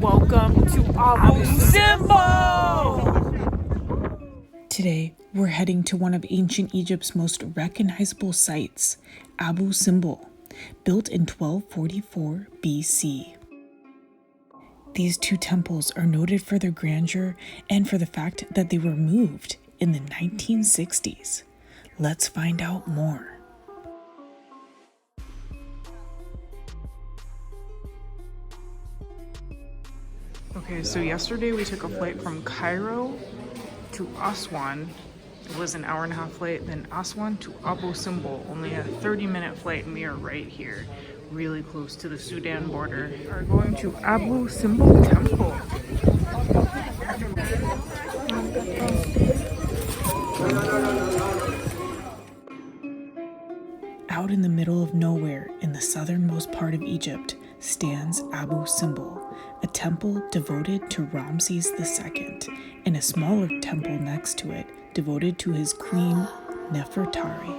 Welcome to Abu Simbel! Today, we're heading to one of ancient Egypt's most recognizable sites, Abu Simbel, built in 1244 BC. These two temples are noted for their grandeur and for the fact that they were moved in the 1960s. Let's find out more. Okay, so yesterday we took a flight from Cairo to Aswan. It was an hour and a half flight, then Aswan to Abu Simbel, only a 30-minute flight, and we are right here, really close to the Sudan border. We are going to Abu Simbel Temple. Out in the middle of nowhere in the southernmost part of Egypt stands Abu Simbel, a temple devoted to Ramses II, and a smaller temple next to it devoted to his Queen Nefertari.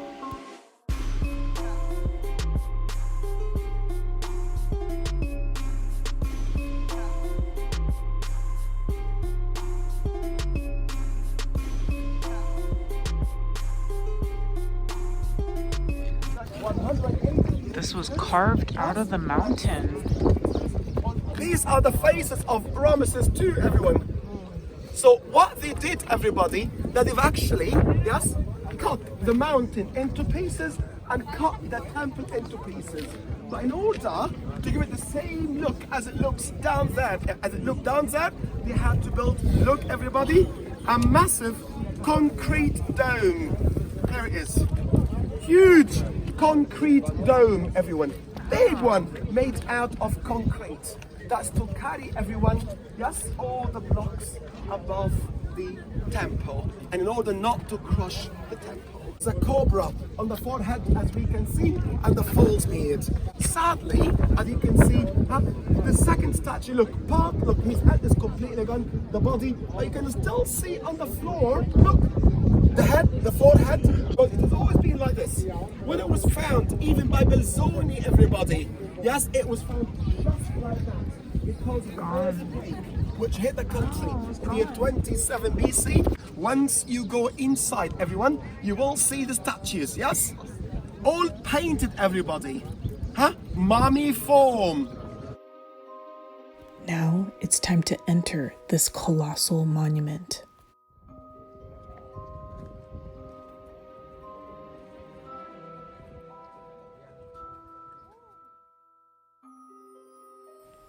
This was carved out of the mountain. These are the faces of Ramses II, everyone. So what they did, everybody, that they've actually, yes, cut the mountain into pieces and cut the temple into pieces. But in order to give it the same look as it looks down there, they had to build, look everybody, a massive concrete dome. There it is. Huge concrete dome, everyone. Big one, made out of concrete. That's to carry everyone, yes, all the blocks above the temple, and in order not to crush the temple. There's a cobra on the forehead, as we can see, and the foal's beard. Sadly, as you can see, the second statue, look, his head is completely gone, the body, but you can still see on the floor, look, the head, the forehead, but it has always been like this. When it was found, even by Belzoni, everybody, yes, it was found just like that, because of the earthquake which hit the country in the year 27 BC. Once you go inside, everyone, you will see the statues, yes? All painted, everybody. Mummy form. Now it's time to enter this colossal monument.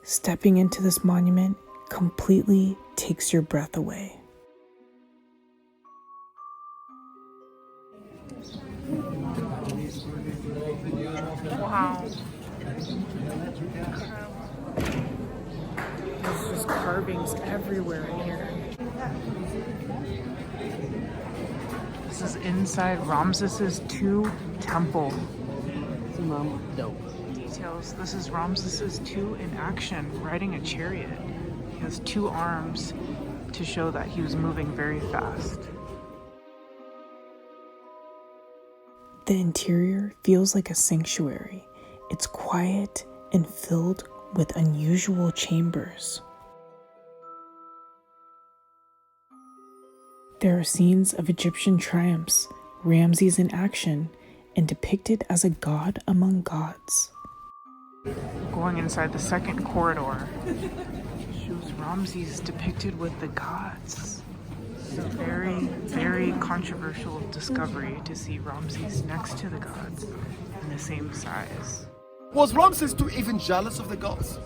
Stepping into this monument completely takes your breath away. Wow. There's just carvings everywhere in here. This is inside Ramses II Temple. Details. This is Ramses II in action, riding a chariot. He has two arms to show that he was moving very fast. The interior feels like a sanctuary. It's quiet and filled with unusual chambers. There are scenes of Egyptian triumphs, Ramses in action, and depicted as a god among gods. Going inside the second corridor shows Ramses depicted with the gods. It's a very, very controversial discovery to see Ramses next to the gods in the same size. Was Ramses II even jealous of the gods?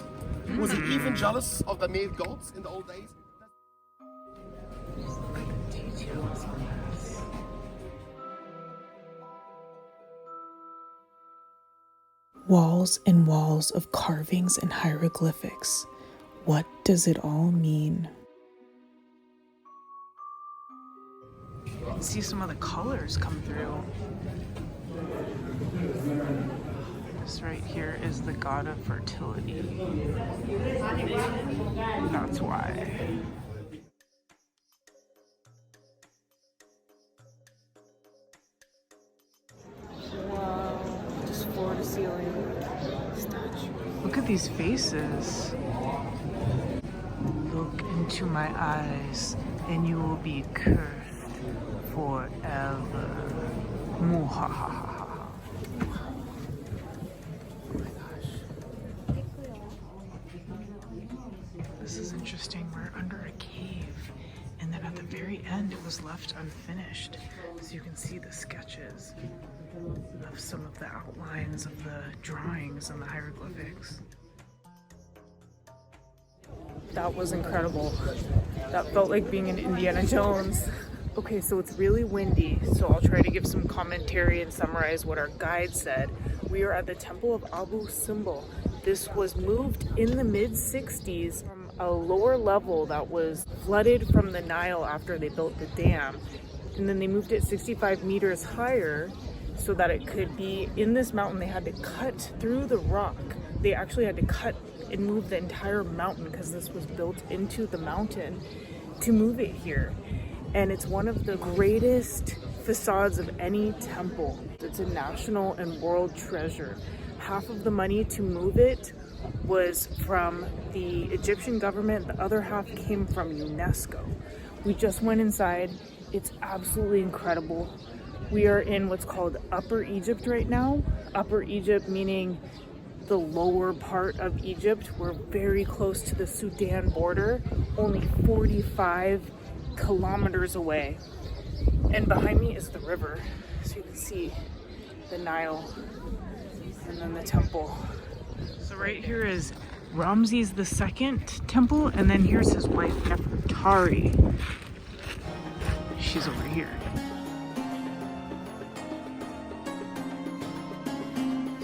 Was he even jealous of the male gods in the old days? Just look at the details on this. Walls and walls of carvings and hieroglyphics. What does it all mean? You can see some of the colors come through. This right here is the god of fertility. That's why. Wow, just floor to ceiling statue. Look at these faces. into my eyes, and you will be cursed forever. Muhahaha. Oh my gosh. This is interesting. We're under a cave, and then at the very end it was left unfinished. So you can see the sketches of some of the outlines of the drawings and the hieroglyphics. That was incredible. That felt like being in Indiana Jones. Okay, so it's really windy, so I'll try to give some commentary and summarize what our guide said. We are at the Temple of Abu Simbel. This was moved in the mid-60s from a lower level that was flooded from the Nile after they built the dam. And then they moved it 65 meters higher so that it could be in this mountain. They had to cut through the rock. They actually had to cut and move the entire mountain because this was built into the mountain to move it here. And it's one of the greatest facades of any temple. It's a national and world treasure. Half of the money to move it was from the Egyptian government. The other half came from UNESCO. We just went inside. It's absolutely incredible. We are in what's called Upper Egypt right now. Upper Egypt meaning the lower part of Egypt. We're very close to the Sudan border, only 45 kilometers away. And behind me is the river, so you can see the Nile and then the temple. So right here is Ramses II Temple, and then here's his wife Nefertari. She's over here.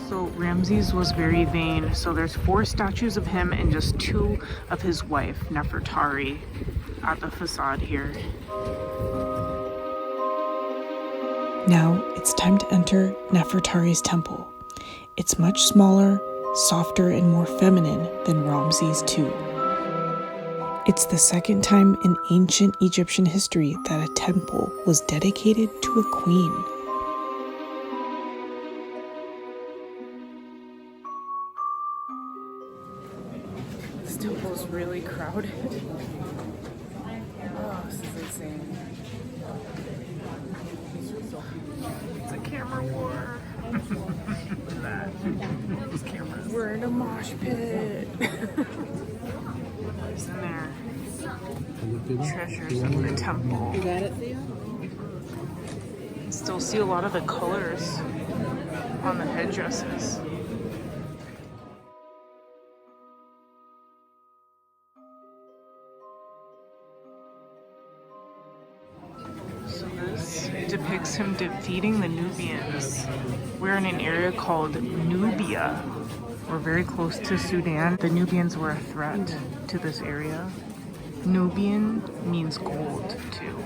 So Ramses was very vain, so there's 4 statues of him and just 2 of his wife Nefertari at the facade here. Now it's time to enter Nefertari's temple. It's much smaller, softer, and more feminine than Ramses II. It's the second time in ancient Egyptian history that a temple was dedicated to a queen. This temple is really crowded. Oh, this is insane. It's a camera war. Look at that. Those cameras. We're in a mosh pit. What's in there? Treasures of the temple. You got it, Theo? Still see a lot of the colors on the headdresses. So this depicts him defeating the Nubians. We're in an area called Nubia. We're very close to Sudan. The Nubians were a threat to this area. Nubian means gold too.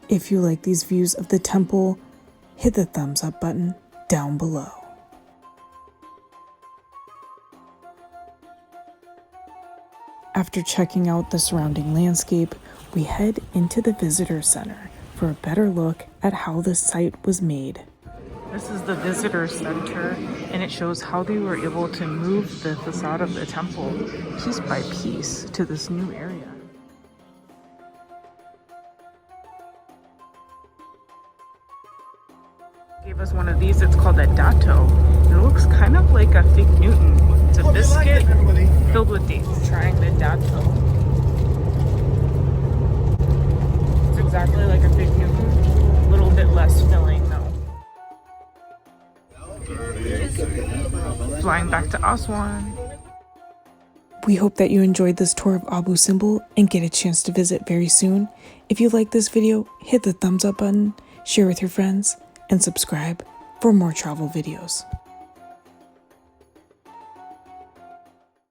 If you like these views of the temple, hit the thumbs up button down below. After checking out the surrounding landscape, we head into the visitor center for a better look at how the site was made. This is the visitor center, and it shows how they were able to move the facade of the temple piece by piece to this new area. Gave us one of these. It's called a datto. It looks kind of like a fig Newton. It's a biscuit filled with dates. Trying the datto. It's exactly like a fig Newton. A little bit less filling though. Flying back to Aswan. We hope that you enjoyed this tour of Abu Simbel and get a chance to visit very soon. If you like this video, hit the thumbs up button, share with your friends, and subscribe for more travel videos.